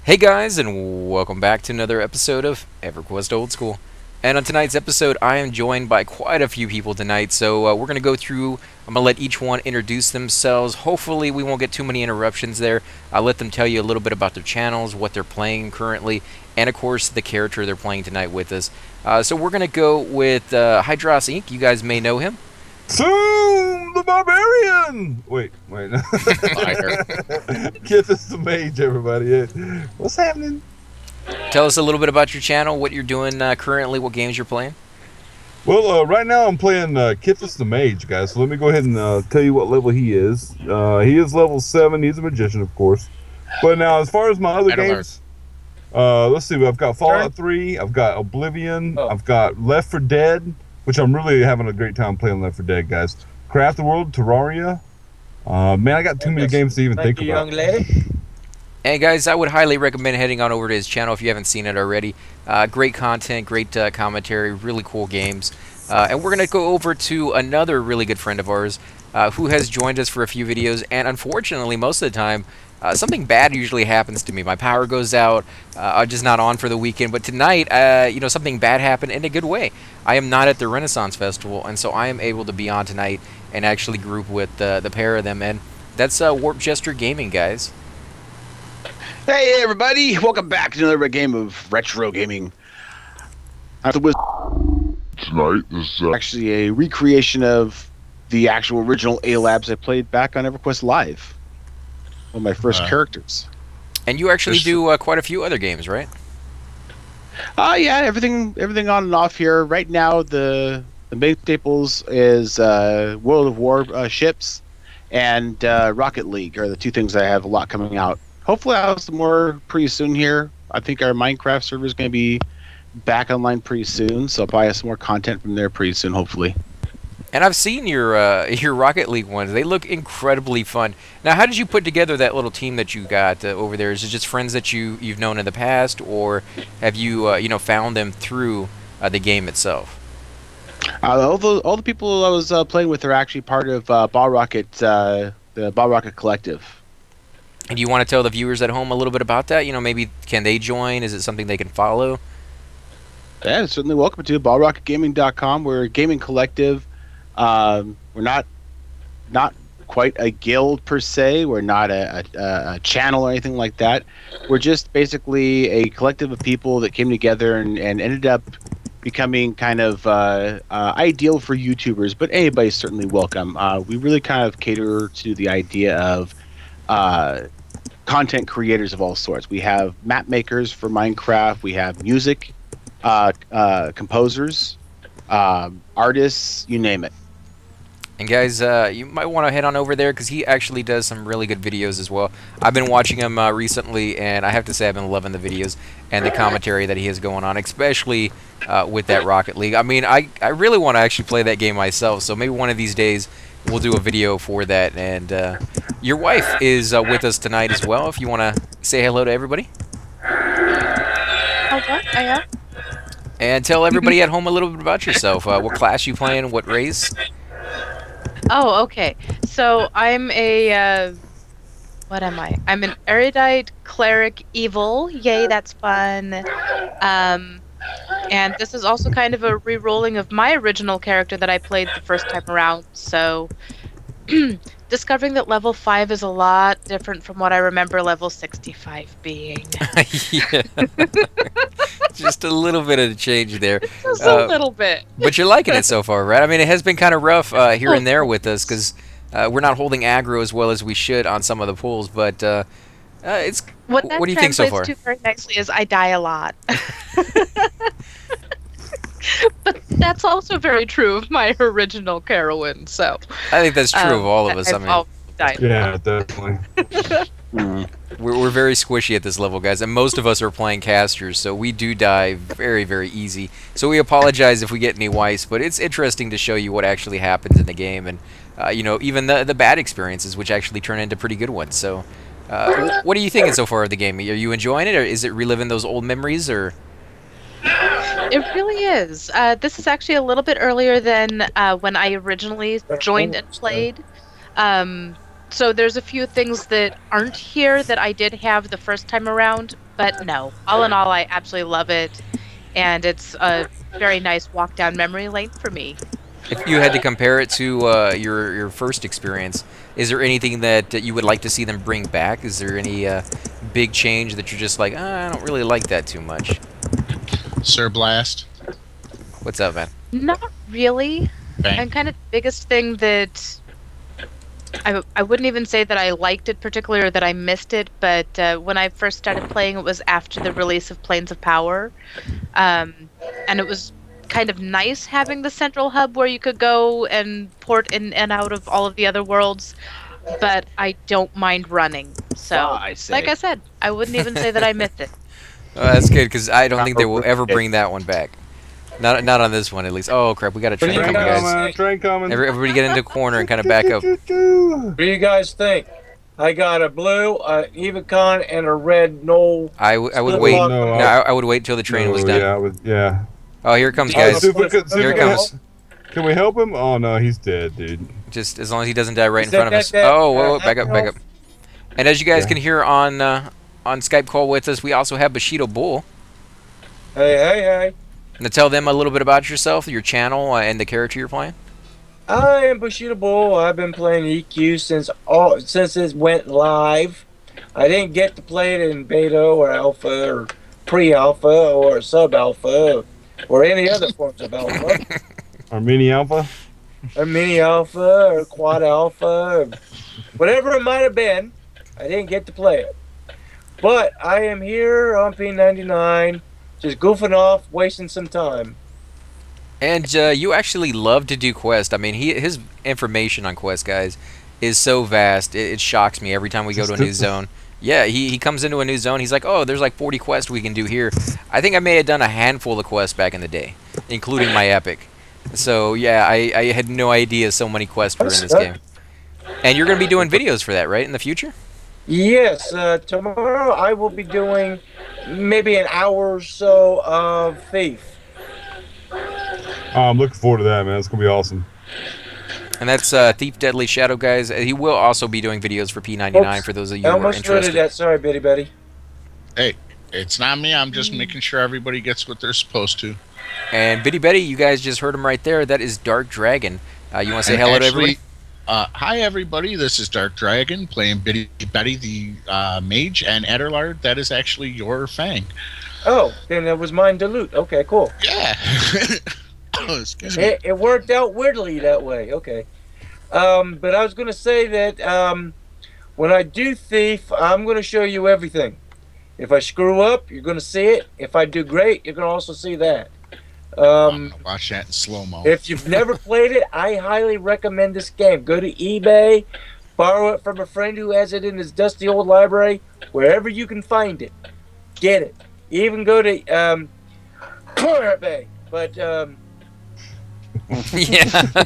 Hey guys, and welcome back to another episode of Everquest Old School. And on tonight's episode, I am joined by quite a few people tonight, so we're going to go through. I'm going to let each one introduce themselves. Hopefully, we won't get too many interruptions there. I'll let them tell you a little bit about their channels, what they're playing currently, and of course, the character they're playing tonight with us. So we're going to go with Hydros Inc. You guys may know him. Zoom the Barbarian! Wait. Give us the mage, everybody. What's happening? Tell us a little bit about your channel, what you're doing currently, what games you're playing. Well, right now I'm playing Kithis the Mage, guys. So let me go ahead and tell you what level he is. He is level 7. He's a magician, of course. But now, as far as my other games, let's see. I've got Fallout 3. I've got Oblivion. I've got Left 4 Dead, which I'm really having a great time playing Left 4 Dead, guys. Craft the World, Terraria. Man, I got too many games to even think about. Young lady. Hey guys, I would highly recommend heading on over to his channel if you haven't seen it already. Great content, great commentary, really cool games. And we're going to go over to another really good friend of ours who has joined us for a few videos. And unfortunately, most of the time, something bad usually happens to me. My power goes out, I'm just not on for the weekend. But tonight, something bad happened in a good way. I am not at the Renaissance Festival, and so I am able to be on tonight and actually group with the pair of them. And that's WarpedJesterGaming, guys. Hey everybody, welcome back to another game of retro gaming. Tonight is actually a recreation of the actual original A-Labs I played back on Everquest Live. One of my first characters. And you actually do quite a few other games, right? Yeah, everything on and off here. Right now, the main staples is World of War ships and Rocket League are the two things I have a lot coming out. Hopefully I'll have some more pretty soon here. I think our Minecraft server is going to be back online pretty soon, so I'll probably have some more content from there pretty soon, hopefully. And I've seen your Rocket League ones. They look incredibly fun. Now, how did you put together that little team that you got over there? Is it just friends that you've known in the past, or have you found them through the game itself? All the people I was playing with are actually part of Ball Rocket, the Ball Rocket Collective. And do you want to tell the viewers at home a little bit about that? Maybe can they join? Is it something they can follow? Yeah, certainly welcome to ballrocketgaming.com. We're a gaming collective. We're not quite a guild per se. We're not a channel or anything like that. We're just basically a collective of people that came together and ended up becoming kind of ideal for YouTubers, but anybody's certainly welcome. We really kind of cater to the idea of content creators of all sorts. We have map makers for Minecraft. We have music composers, artists, you name it. And guys, you might want to head on over there because he actually does some really good videos as well. I've been watching him recently, and I have to say I've been loving the videos and the commentary that he has going on, especially with that Rocket League. I mean, I really want to actually play that game myself, so maybe one of these days we'll do a video for that. And your wife is with us tonight as well, if you want to say hello to everybody. I And tell everybody at home a little bit about yourself. What class you playing, what race? Oh, okay. So I'm a, what am I? I'm an Erudite Cleric Evil. Yay, that's fun. And this is also kind of a re-rolling of my original character that I played the first time around. So discovering that level 5 is a lot different from what I remember level 65 being. Yeah. Just a little bit of a change there. Just a little bit. But you're liking it so far, right? I mean, it has been kind of rough here and there with us because we're not holding aggro as well as we should on some of the pools. But it's what do you think so far? What that translates to very nicely is I die a lot. But that's also very true of my original Carowin. So I think that's true of all of us. Yeah, definitely. We're very squishy at this level, guys, and most of us are playing casters, so we do die very, very easy. So we apologize if we get any wipes, but it's interesting to show you what actually happens in the game, and even the bad experiences, which actually turn into pretty good ones. So, what are you thinking so far of the game? Are you enjoying it, or is it reliving those old memories, or? It really is. This is actually a little bit earlier than when I originally joined and played. So there's a few things that aren't here that I did have the first time around, but no. All in all, I absolutely love it, and it's a very nice walk down memory lane for me. If you had to compare it to your first experience, is there anything that you would like to see them bring back? Is there any big change that you're just like, I don't really like that too much? Sir Blast. What's up, man? Not really. Bang. And kind of the biggest thing that I wouldn't even say that I liked it particularly or that I missed it, but when I first started playing, it was after the release of Planes of Power. And it was kind of nice having the central hub where you could go and port in and out of all of the other worlds, but I don't mind running. So, like I said, I wouldn't even say that I missed it. That's good, because I don't think they will ever bring that one back. Not on this one, at least. Oh, crap, we got a train coming, guys. Train coming. Everybody get into a corner and kind of back up. What do you guys think? I got a blue, Evacon, and a red Knoll. I would wait. No, I would wait till the train was done. Yeah. Oh, here it comes, Guys, guys. Here it comes. Can we help him? Oh no, he's dead, dude. Just as long as he doesn't die right in front of us. Oh, whoa, back up. And as you guys can hear on Skype call with us, we also have BushidoBull. Hey. And to tell them a little bit about yourself, your channel, and the character you're playing. I am BushidoBull. I've been playing EQ since it went live. I didn't get to play it in beta or alpha or pre-alpha or sub-alpha or any other forms of alpha. Or mini alpha. Or mini alpha or quad alpha or whatever it might have been. I didn't get to play it. But I am here on P99 just goofing off, wasting some time. And you actually love to do quest. I mean, his information on quest, guys, is so vast. It shocks me every time we go to a new zone. Yeah, he comes into a new zone. He's like, oh, there's like 40 quests we can do here. I think I may have done a handful of quests back in the day, including my epic. So, yeah, I had no idea so many quests were in this game. And you're going to be doing videos for that, right, in the future? Yes, tomorrow I will be doing maybe an hour or so of Thief. I'm looking forward to that, man. It's going to be awesome. And that's Thief Deadly Shadow, guys. He will also be doing videos for P99 for those of you who are interested. That. Sorry, Bitty Betty. Hey, it's not me. I'm just making sure everybody gets what they're supposed to. And Bitty Betty, you guys just heard him right there. That is Drk Dragn. You want to say hello to everybody? Hi, everybody. This is Drk Dragn playing Bitty Betty, the mage, and Ederlard. That is actually your Fang. Oh, then that was mine Dilute. Okay, cool. Yeah. Oh, excuse me. It worked out weirdly that way. Okay. But I was going to say that when I do Thief, I'm going to show you everything. If I screw up, you're going to see it. If I do great, you're going to also see that. I'm gonna watch that in slow-mo. If you've never played it, I highly recommend this game. Go to eBay, borrow it from a friend who has it in his dusty old library, wherever you can find it. Get it. Even go to Pirate Bay. But yeah.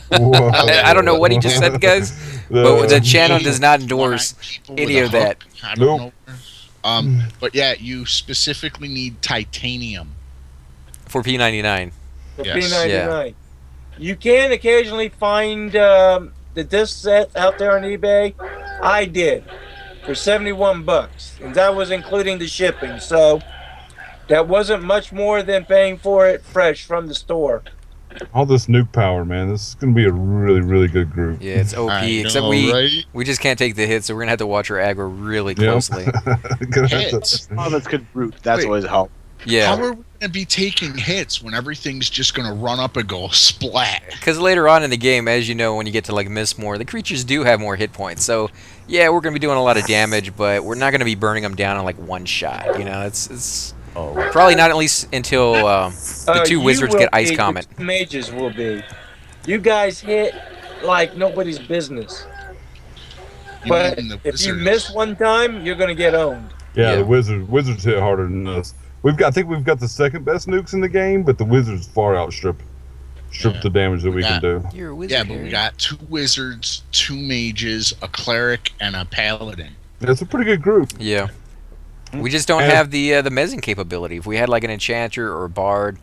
I don't know what he just said, guys, but the channel does not endorse any of that. I don't know. But yeah, you specifically need titanium. For P99. For Yes. P99. Yeah. You can occasionally find the disc sets out there on eBay. I did. For $71. And that was including the shipping. So that wasn't much more than paying for it fresh from the store. All this nuke power, man. This is going to be a really, really good group. Yeah, it's OP. Except we just can't take the hits, so we're going to have to watch our aggro really closely. Hits. Oh, that's good root. That's always a help. Yeah. How are we going to be taking hits when everything's just going to run up and go splat? Because later on in the game, as you know, when you get to like miss more, the creatures do have more hit points. So, yeah, we're going to be doing a lot of damage, but we're not going to be burning them down in like one shot. You know, it's probably not at least until the two wizards get Ice Comet. The mages will be. You guys hit like nobody's business. But if you miss one time, you're going to get owned. Yeah, the wizards hit harder than us. I think we've got the second best nukes in the game, but the wizards far outstrip the damage that we can do. You're a wizard. Yeah, but we got 2 wizards, 2 mages, a cleric, and a paladin. That's a pretty good group. Yeah. We just don't have the mezzing capability. If we had like an enchanter or a bard,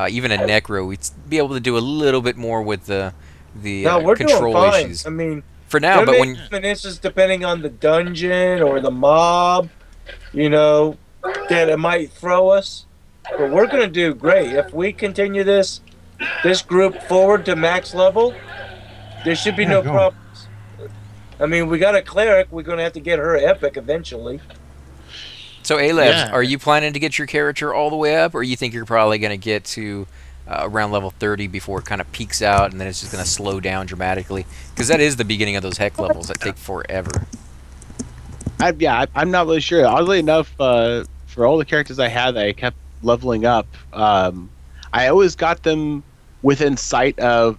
even a necro, we'd be able to do a little bit more with the No, we're control doing fine. issues. I mean, for now. There But may when be an instance, depending on the dungeon or the mob, that it might throw us. But we're going to do great. If we continue this group forward to max level, there should be no go. problems. I mean, we got a cleric. We're going to have to get her epic eventually. So, A-Labs, Yeah. are you planning to get your character all the way up, or you think you're probably going to get to around level 30 before it kind of peaks out, and then it's just going to slow down dramatically? Because that is the beginning of those heck levels that take forever. I'm not really sure. Oddly enough, for all the characters I had that I kept leveling up, I always got them within sight of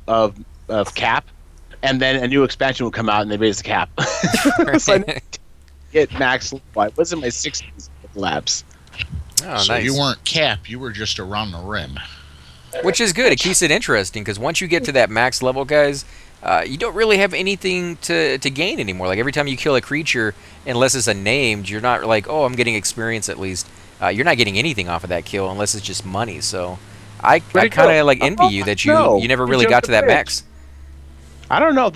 cap, and then a new expansion would come out and they raise the cap. So I didn't get max level. I was in my 60s labs. Oh, So nice. you weren't cap, you were just around the rim. Which is good. It keeps it interesting, because once you get to that max level, guys, you don't really have anything to gain anymore. Like, every time you kill a creature, unless it's a named, you're not like, oh, I'm getting experience at least. You're not getting anything off of that kill unless it's just money. So I Pretty kind of cool. like envy you that you never You really jumped got to the that bridge. max. I don't know.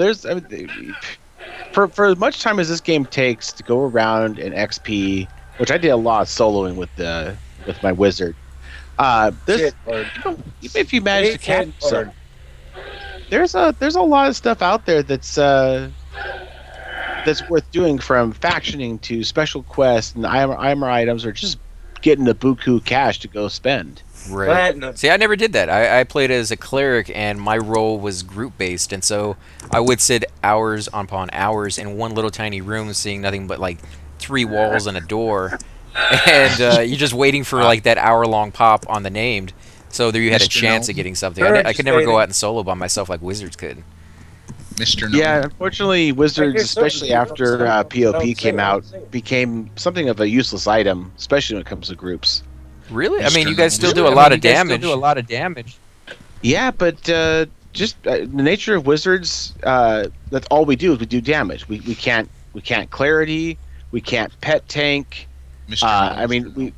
For as much time as this game takes to go around in XP, which I did a lot of soloing with my wizard. There's Shit, Lord. even if you manage to Shit, catch Lord. some, there's a lot of stuff out there that's worth doing, from factioning to special quests and armor items, or just getting the buku cash to go spend. Right. Platinum. See, I never did that. I played as a cleric, and my role was group-based, and so I would sit hours upon hours in one little tiny room, seeing nothing but like 3 walls and a door, and you're just waiting for like that hour-long pop on the named. So there you had a Mr. chance Gnome. of getting something. Very I could never go interesting. out and solo by myself like wizards could. Mr. Yeah, No. unfortunately, wizards, hear some especially people after say- POP don't came say out, it. became something of a useless item, especially when it comes to groups. Really? I mean, Mr. you guys still Gnome. do a lot of damage. Yeah, but just the nature of wizards, that's all we do is we do damage. We can't clarity, we can't pet tank. Mr. No. I mean,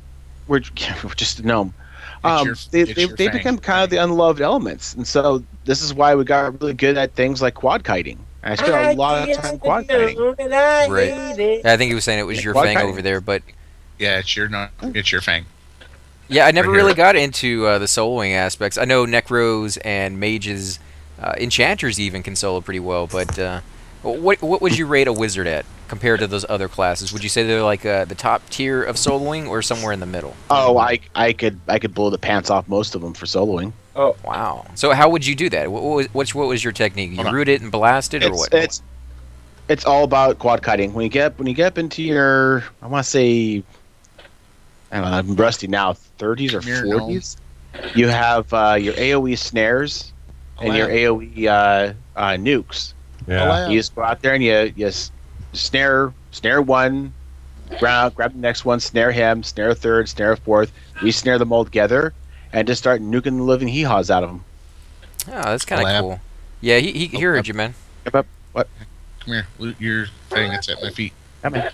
we're just a gnome. They your fang. become kind of the unloved elements, and so this is why we got really good at things like quad kiting. I spent a lot of time quad kiting. Right. Yeah, I think he was saying it was your Quad thing kiting. over there, but Yeah, it's your fang. yeah, I never Right really here. got into the soloing aspects. I know necros and mages, enchanters even can solo pretty well, but what would you rate a wizard at compared to those other classes? Would you say they're like the top tier of soloing, or somewhere in the middle? Oh, I could blow the pants off most of them for soloing. Oh, Wow. So how would you do that? What was your technique? You Hold on. root it and blast it, or what? It's all about quad kiting. When you get up into your, I want to say, I don't know, I'm rusty now, 30s or Mere gnome. 40s. You have your AOE snares and your AOE nukes. Yeah. You just go out there and you snare one, grab the next one, snare him, snare a third, snare a fourth, re-snare them all together, and just start nuking the living hee-haws out of them. Oh, that's kind of Lab. cool. Yeah, he heard you, man. What? Come here, loot your thing. It's at my feet. Come in.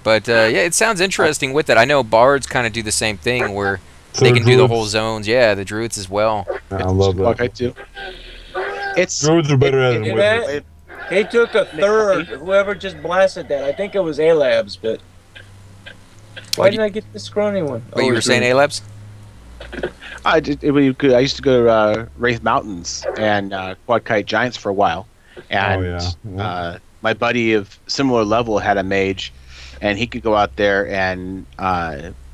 But yeah, it sounds interesting with it. I know bards kind of do the same thing where they can do the whole zones. Yeah, the druids as well. I love Quad that. kite too. It's Druids are better at it than Yeah, wizards. he took a third. Whoever just blasted that. I think it was A-Labs, but why didn't I get the scrawny one? But you Oh, were saying A-Labs? I used to go to Wraith Mountains and quad kite giants for a while, and Yeah. my buddy of similar level had a mage, and he could go out there and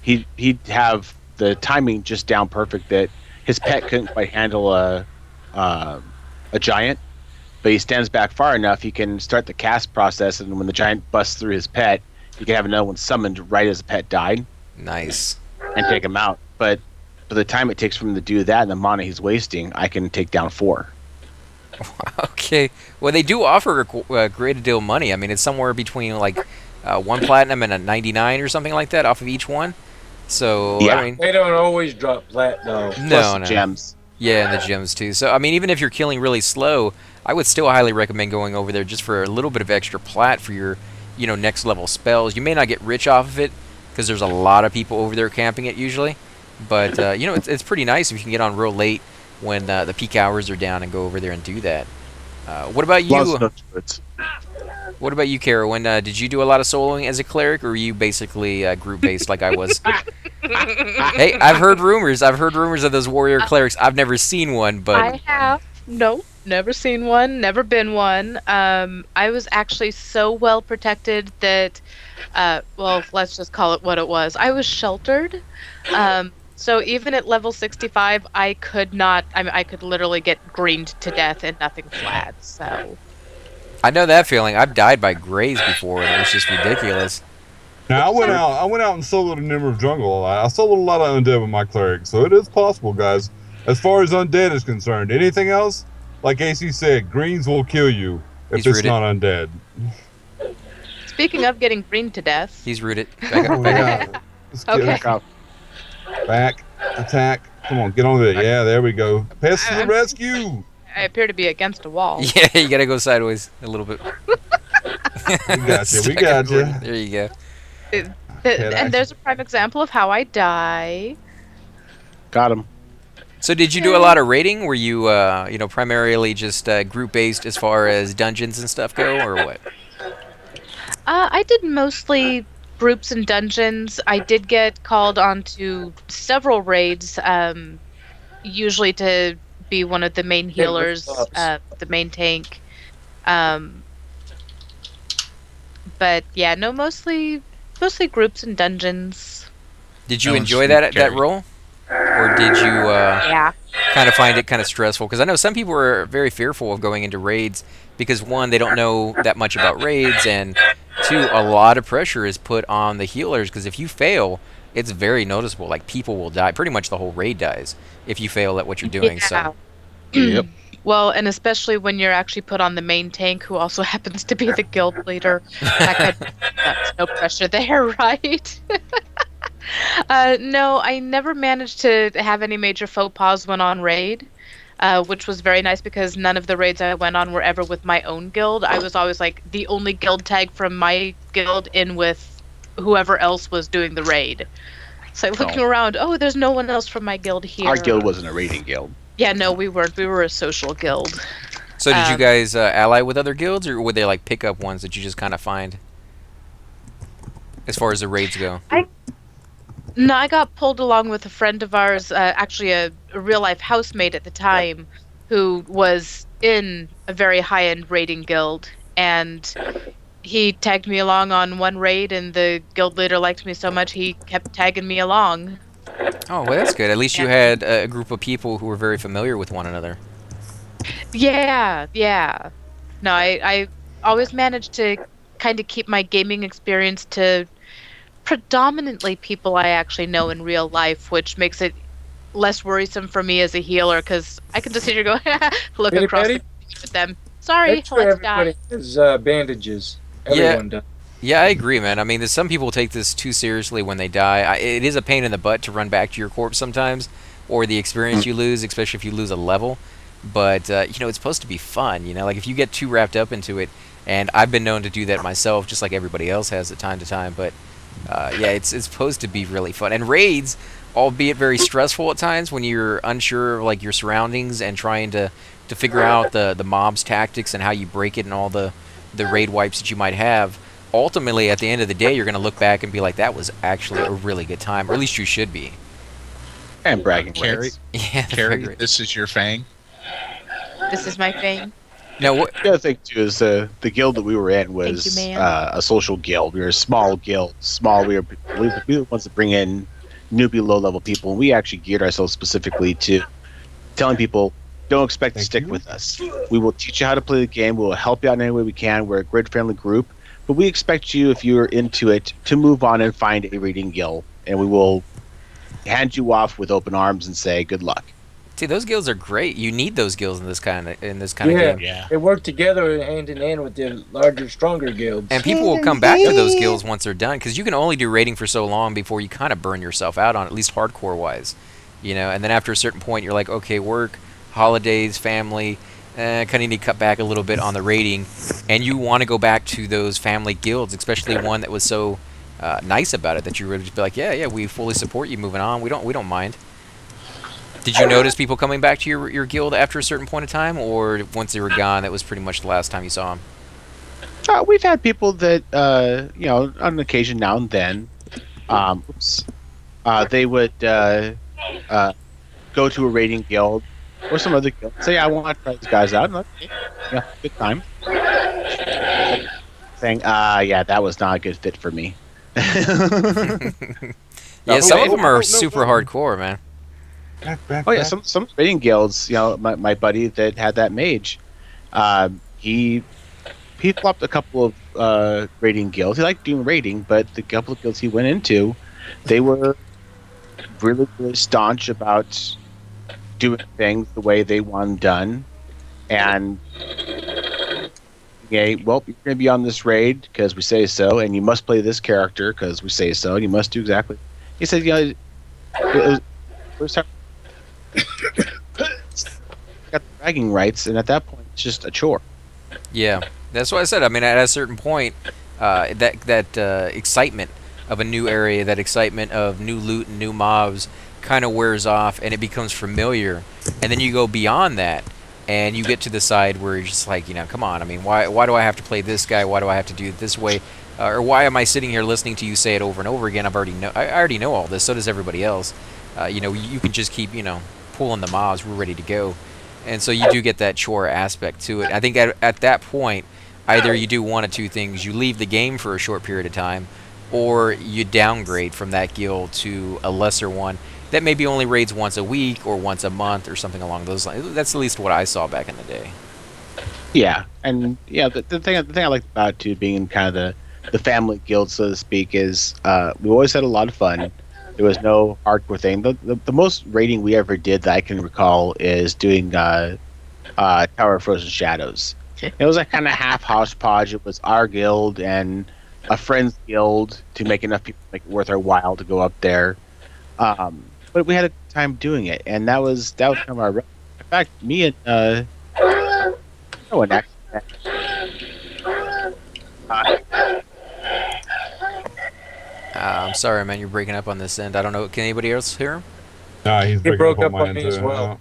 he'd have the timing just down perfect that his pet couldn't quite handle a giant, but he stands back far enough he can start the cast process, and when the giant busts through his pet, he can have another one summoned right as the pet died Nice. and take him out. But for the time it takes for him to do that and the mana he's wasting, I can take down 4. Okay. Well, they do offer a great deal of money. I mean, it's somewhere between like 1 platinum and a 99 or something like that off of each one. So, Yeah. I mean, They don't always drop platinum. Plus no, the no. gems. Yeah, and the gems too. So, I mean, even if you're killing really slow, I would still highly recommend going over there just for a little bit of extra plat for your, next level spells. You may not get rich off of it because there's a lot of people over there camping it usually. But, it's pretty nice if you can get on real late when the peak hours are down and go over there and do that. What about Lots you? of notes to it. What about you, Kara? When did you do a lot of soloing as a cleric, or were you basically group based like I was? Hey, I've heard rumors. I've heard rumors of those warrior clerics. I've never seen one, but I have no, never seen one, never been one. I was actually so well protected that, well, let's just call it what it was. I was sheltered. So even at level 65, I could not. I mean, I could literally get greened to death and nothing flat. So I know that feeling. I've died by grays before, and it was just ridiculous. Now I went out and soloed a number of jungle a lot. I soloed a lot of undead with my cleric, so it is possible, guys. As far as undead is concerned, anything else, like AC said, greens will kill you if He's it's rooted. not undead. speaking of getting greened to death, He's rooted. Back Oh up, back up. yeah. Let's Okay. get Back off. back, attack. Come on, get on there. Yeah, there we go. Pest to the rescue. I appear to be against a wall. Yeah, you gotta go sideways a little bit. We got you. We Stuck got you. everywhere. There you go. And there's a prime example of how I die. Got him. So did you do a lot of raiding? Were you, primarily just group-based as far as dungeons and stuff go, or what? I did mostly groups and dungeons. I did get called onto several raids, usually to be one of the main healers, the main tank. But yeah, no, mostly groups and dungeons. Did you That was enjoy sweet, that Carrie. role? Or did you Yeah. kind of find it kind of stressful? Because I know some people are very fearful of going into raids because, one, they don't know that much about raids, and two, a lot of pressure is put on the healers because if you fail, it's very noticeable. Like, people will die. Pretty much the whole raid dies if you fail at what you're doing. So Yep. Well, and especially when you're actually put on the main tank, who also happens to be the guild leader. That's no pressure there, right? No, I never managed to have any major faux pas when on raid, which was very nice because none of the raids I went on were ever with my own guild. I was always like the only guild tag from my guild in with whoever else was doing the raid. It's like looking around, oh, there's no one else from my guild here. Our guild wasn't a raiding guild. Yeah, no, we weren't. We were a social guild. So did you guys ally with other guilds, or would they like pick up ones that you just kind of find? As far as the raids go. No, I got pulled along with a friend of ours, actually a real life housemate at the time, who was in a very high end raiding guild, and he tagged me along on one raid, and the guild leader liked me so much he kept tagging me along. Oh, well, that's good. At least you had a group of people who were very familiar with one another. Yeah, yeah. No, I always managed to kind of keep my gaming experience to predominantly people I actually know in real life, which makes it less worrisome for me as a healer, because I can just sit here and go, look Betty, across Betty? the with them. Sorry, Make sure let's die. everybody has bandages. Everyone does. Yeah, I agree, man. I mean, some people take this too seriously when they die. It is a pain in the butt to run back to your corpse sometimes, or the experience you lose, especially if you lose a level. But, it's supposed to be fun, like if you get too wrapped up into it, and I've been known to do that myself, just like everybody else has at time to time, but, yeah, it's supposed to be really fun. And raids, albeit very stressful at times when you're unsure of, like, your surroundings and trying to figure out the mob's tactics and how you break it and all the raid wipes that you might have. Ultimately, at the end of the day, you're going to look back and be like, that was actually a really good time, or at least you should be. And bragging Carrie, rights. Yeah, Carrie, this is your fang. This is my thing. Now, what? The other thing too is the guild that we were in was Thank you, ma'am. a social guild. We were a small guild. We were the ones that bring in newbie low level people. And we actually geared ourselves specifically to telling people, don't expect to Thank stick you. with us. We will teach you how to play the game. We will help you out in any way we can. We're a grid friendly group, but we expect you, if you're into it, to move on and find a raiding guild, and we will hand you off with open arms and say good luck. See, those guilds are great. You need those guilds in this kind of Yeah. game. Yeah. They work together hand in hand with the larger, stronger guilds. And people will come back to those guilds once they're done, because you can only do raiding for so long before you kind of burn yourself out on, at least hardcore-wise. And then after a certain point, you're like, okay, work, holidays, family, kind of need to cut back a little bit on the raiding, and you want to go back to those family guilds, especially one that was so nice about it that you really just be like, yeah, we fully support you moving on. We don't mind. Did you notice people coming back to your guild after a certain point of time, or once they were gone, that was pretty much the last time you saw them? We've had people that, on occasion now and then, they would go to a raiding guild or some other guild, say, I want to try these guys out. And like, okay, yeah, good time. Saying, yeah, that was not a good fit for me. Yeah, some of them are no, super hardcore, man. Yeah, some raiding guilds, my buddy that had that mage, he flopped a couple of raiding guilds. He liked doing raiding, but the couple of guilds he went into, they were really, really staunch about doing things the way they want them done. And, okay, well, you're going to be on this raid because we say so, and you must play this character because we say so, and you must do exactly. He said, it was first time got the bragging rights, and at that point, it's just a chore. Yeah, that's what I said. I mean, at a certain point, that excitement of a new area, that excitement of new loot and new mobs, kind of wears off, and it becomes familiar. And then you go beyond that, and you get to the side where you're just like, come on. I mean, why do I have to play this guy? Why do I have to do it this way? Or why am I sitting here listening to you say it over and over again? I already know all this. So does everybody else. You can just keep pulling the mobs. We're ready to go. And so you do get that chore aspect to it. I think at that point, either you do one of two things. You leave the game for a short period of time, or you downgrade from that guild to a lesser one that maybe only raids once a week or once a month or something along those lines. That's at least what I saw back in the day. Yeah, and the thing I like about it too, being in kind of the family guild, so to speak, is we always had a lot of fun. There was no hardcore thing. The most raiding we ever did that I can recall is doing Tower of Frozen Shadows. It was like kind of half hodgepodge. It was our guild and a friend's guild to make enough people make it worth our while to go up there. But we had a good time doing it, and that was kind of our. In fact, me and no one actually. I'm sorry, man. You're breaking up on this end. I don't know. Can anybody else hear him? Nah, he's He broke up on me too. as well.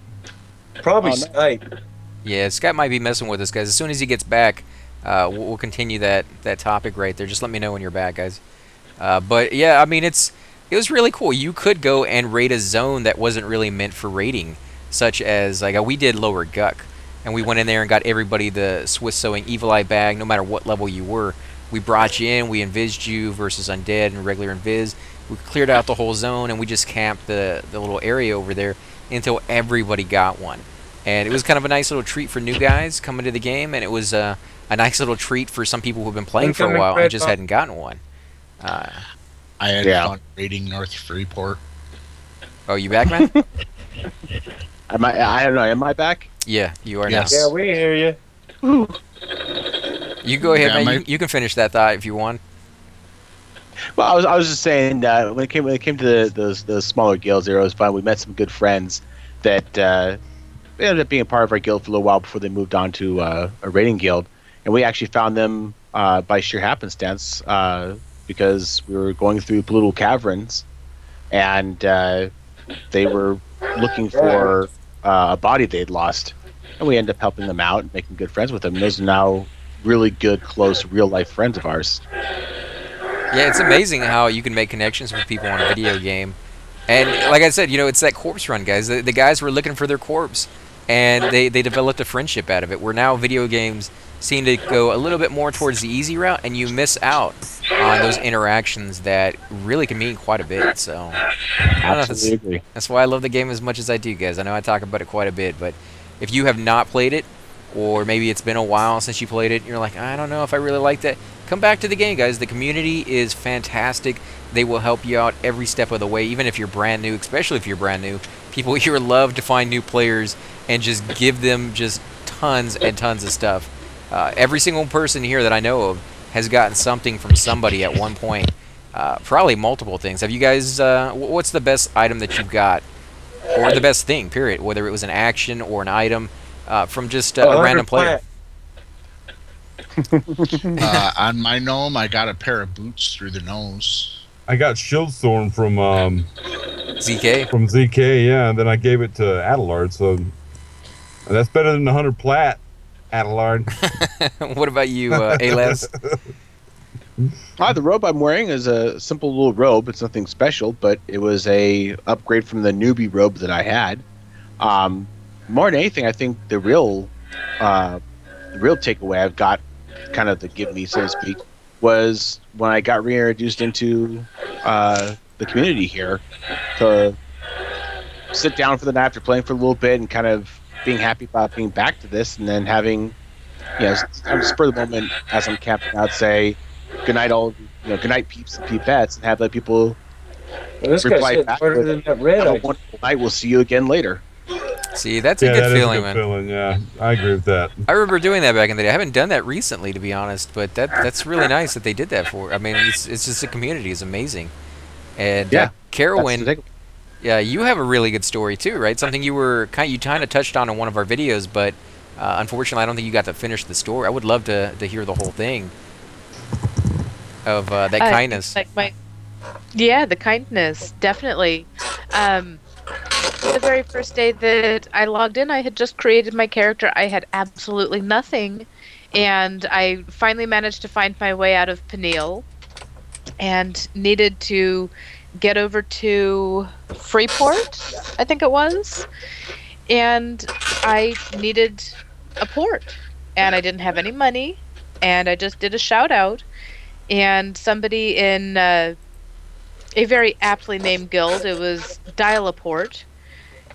Probably Oh, no. Skype. Yeah, Scott might be messing with us, guys. As soon as he gets back, we'll continue that topic right there. Just let me know when you're back, guys. But yeah, I mean, it was really cool. You could go and raid a zone that wasn't really meant for raiding, such as like we did Lower Guck, and we went in there and got everybody the Swiss Sewing Evil Eye bag, no matter what level you were. We brought you in, we invised you versus undead and regular invis. We cleared out the whole zone, and we just camped the little area over there until everybody got one. And it was kind of a nice little treat for new guys coming to the game, and it was a nice little treat for some people who've been playing for a while and just hadn't gotten one. I had fun raiding North Freeport. Oh, you back, man? I don't know. Am I back? Yeah, you are Yes. Yeah, we hear you. Ooh. You go ahead, Yeah, man. You can finish that thought if you want. Well, I was just saying when it came to those smaller guilds, it was fun. We met some good friends that they ended up being a part of our guild for a little while before they moved on to a raiding guild, and we actually found them by sheer happenstance because we were going through little caverns, and they were looking for a body they'd lost, and we ended up helping them out and making good friends with them. And those are now really good, close, real-life friends of ours. Yeah, it's amazing how you can make connections with people on a video game. And like I said, it's that corpse run, guys. The guys were looking for their corpse, and they developed a friendship out of it. Where now video games seem to go a little bit more towards the easy route, and you miss out on those interactions that really can mean quite a bit. So I don't know if that's why I love the game as much as I do, guys. I know I talk about it quite a bit, but if you have not played it, or maybe it's been a while since you played it, and you're like, I don't know if I really like that, come back to the game, guys. The community is fantastic. They will help you out every step of the way, even if you're brand new, especially if you're brand new. People here love to find new players and just give them just tons and tons of stuff. Every single person here that I know of has gotten something from somebody at one point. Probably multiple things. Have you guys, what's the best item that you've got? Or the best thing, period, whether it was an action or an item, from just a random player? On my gnome, I got a pair of boots through the nose. I got Shieldthorn from ZK. from ZK, yeah, and then I gave it to Adelard, so that's better than the 100 plat, Adelard. What about you, Alas? The robe I'm wearing is a simple little robe. It's nothing special, but it was a upgrade from the newbie robe that I had. More than anything, I think the real takeaway I've got, kind of the give me, so to speak, was when I got reintroduced into the community here, to sit down for the night after playing for a little bit and kind of being happy about being back to this, and then having, spur of the moment as I'm camping out, say, good night, all, good night, peeps and peepettes, and have let people reply back with, have a wonderful night. We'll see you again later. See, that's a good feeling, man. Feeling, yeah, I agree with that. I remember doing that back in the day. I haven't done that recently, to be honest, but that's really nice that they did that for. I mean, it's just the community is amazing. And Carowin, yeah, you have a really good story too, right? Something you kind of touched on in one of our videos, but unfortunately, I don't think you got to finish the story. I would love to hear the whole thing of that kindness. The kindness, definitely. The very first day that I logged in, I had just created my character. I had absolutely nothing, and I finally managed to find my way out of Peniel, and needed to get over to Freeport, I think it was, and I needed a port, and I didn't have any money, and I just did a shout out, and somebody in a very aptly named guild, it was Dial-a-Port,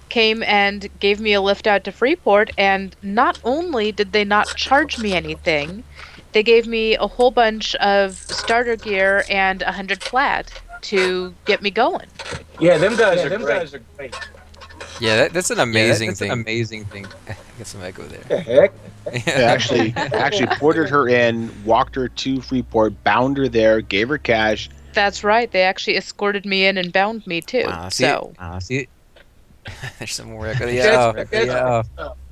came and gave me a lift out to Freeport, and not only did they not charge me anything, they gave me a whole bunch of starter gear and 100 plat to get me going. Yeah, them guys are great. Yeah, that's an amazing thing. Amazing thing. Get some echo there. The heck? They actually ported her in, walked her to Freeport, bound her there, gave her cash. That's right. They actually escorted me in and bound me too. See, there's some more echo.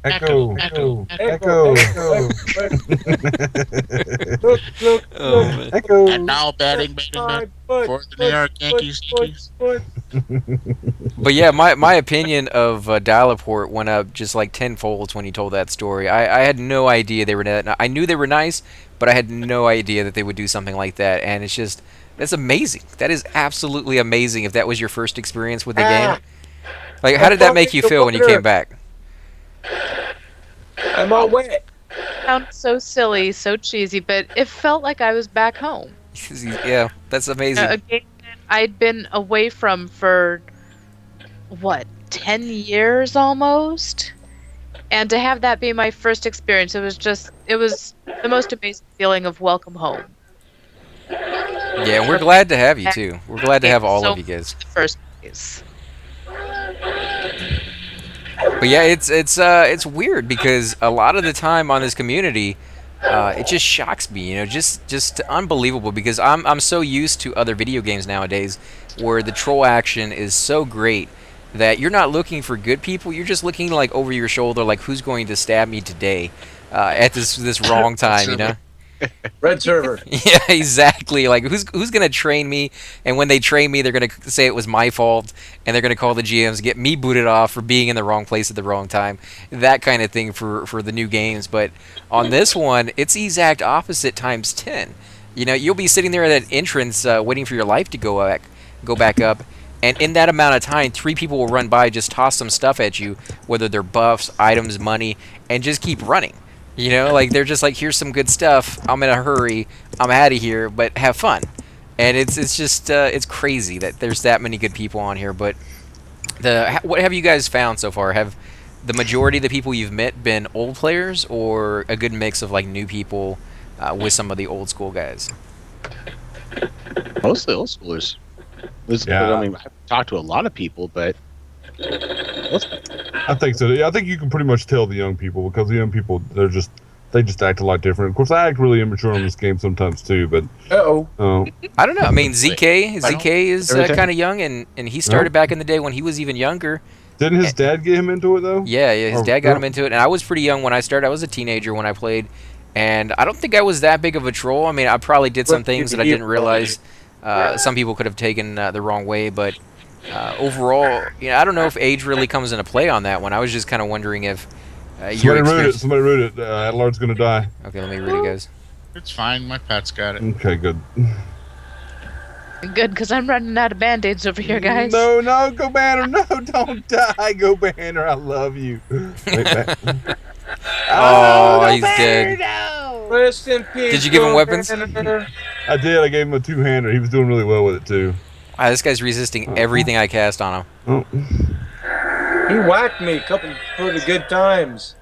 Echo. Echo. And now batting for the New York Yankees. But yeah, my opinion of Dial-a-Port went up just like tenfold when you told that story. I had no idea they were that. I knew they were nice, but I had no idea that they would do something like that. And it's just, that's amazing. That is absolutely amazing. If that was your first experience with the game, like, how did that make you feel when you came back? I'm all wet. Sounds so silly, so cheesy, but it felt like I was back home. Yeah, that's amazing. A game that I'd been away from for, 10 years almost? And to have that be my first experience, it was the most amazing feeling of welcome home. Yeah, and we're glad to have you too. We're glad to have all of you guys. First place. But yeah, it's weird because a lot of the time on this community, it just shocks me, just unbelievable, because I'm so used to other video games nowadays where the troll action is so great that you're not looking for good people, you're just looking like over your shoulder, like who's going to stab me today at this wrong time, Red server. Yeah, exactly. Like, who's gonna train me? And when they train me, they're gonna say it was my fault, and they're gonna call the GMs, get me booted off for being in the wrong place at the wrong time. That kind of thing for the new games. But on this one, it's the exact opposite times 10. You'll be sitting there at that entrance, waiting for your life to go back up, and in that amount of time, 3 people will run by, just toss some stuff at you, whether they're buffs, items, money, and just keep running. Like, they're just like, here's some good stuff, I'm in a hurry, I'm out of here, but have fun. And it's just, it's crazy that there's that many good people on here. But what have you guys found so far? Have the majority of the people you've met been old players, or a good mix of, like, new people with some of the old school guys? Mostly old schoolers. I mean, I've talked to a lot of people, but I think so. Yeah, I think you can pretty much tell the young people, because the young people, they just act a lot different. Of course, I act really immature on this game sometimes too, but I don't know. I mean, ZK is kind of young, and he started back in the day when he was even younger. Didn't his dad get him into it though? Yeah, his dad got him into it, and I was pretty young when I started. I was a teenager when I played, and I don't think I was that big of a troll. I mean, I probably did some things that I didn't realize some people could have taken the wrong way, but overall, I don't know if age really comes into play on that one. I was just kind of wondering if your Somebody root it. experience. Somebody root it. Adelard's gonna die. Okay, let me read it, guys. It's fine. My pet's got it. Okay, good. Good, because I'm running out of band-aids over here, guys. No, go Banner. No, don't die. Go Banner. I love you. Oh, he's dead. Rest in peace. Did you give him weapons? I did. I gave him a two-hander. He was doing really well with it too. Wow, this guy's resisting everything I cast on him. Oh. He whacked me a couple pretty good times.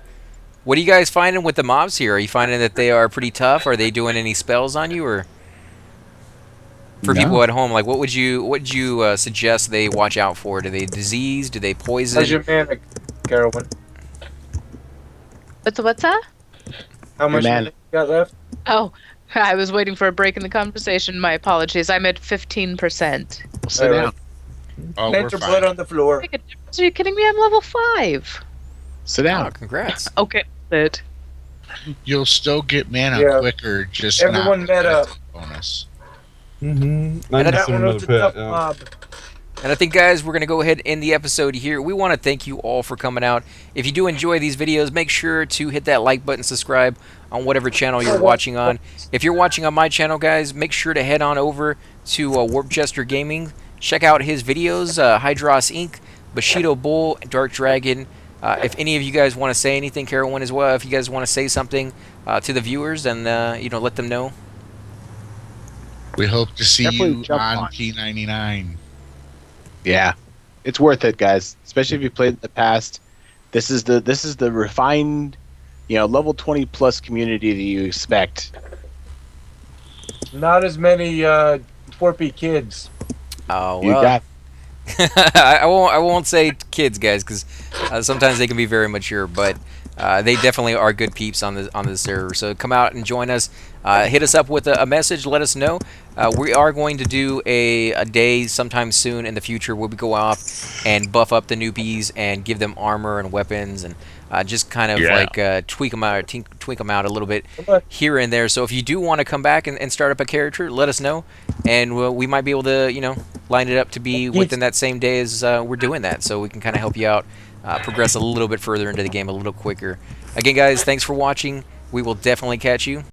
What are you guys finding with the mobs here? Are you finding that they are pretty tough? Are they doing any spells on you, or for people at home, like what would you suggest they watch out for? Do they disease? Do they poison? How's your mana, Carolyn? What's that? How much mana you got left? Oh, I was waiting for a break in the conversation. My apologies. I'm at 15%. Sit down. Oh, we're Mentor fine. blood on the floor. Are you kidding me? I'm level 5. Sit Oh, down. congrats. Okay, good. You'll still get mana Yeah. quicker, just Everyone not met up. bonus. Mm-hmm. And I That just one another was a pet. tough Yeah. mob. And I think, guys, we're going to go ahead and end the episode here. We want to thank you all for coming out. If you do enjoy these videos, make sure to hit that like button, subscribe on whatever channel you're watching on. If you're watching on my channel, guys, make sure to head on over to WarpedJesterGaming. Check out his videos, Hydros Inc., BushidoBull, Drk Dragn. If any of you guys want to say anything, Carolyn as well, if you guys want to say something to the viewers and let them know. We hope to see Definitely you jump on on. P99. Yeah, it's worth it, guys. Especially if you played in the past. This is the refined, level 20 plus community that you expect. Not as many twerpy kids. Oh, You well. got I won't say kids, guys, because sometimes they can be very mature, but they definitely are good peeps on the server. So come out and join us. Hit us up with a message. Let us know. We are going to do a day sometime soon in the future where we go off and buff up the newbies and give them armor and weapons and just kind of tweak them out a little bit here and there. So if you do want to come back and start up a character, let us know, and we might be able to line it up to be within that same day as we're doing that, so we can kind of help you out, progress a little bit further into the game a little quicker. Again, guys, thanks for watching. We will definitely catch you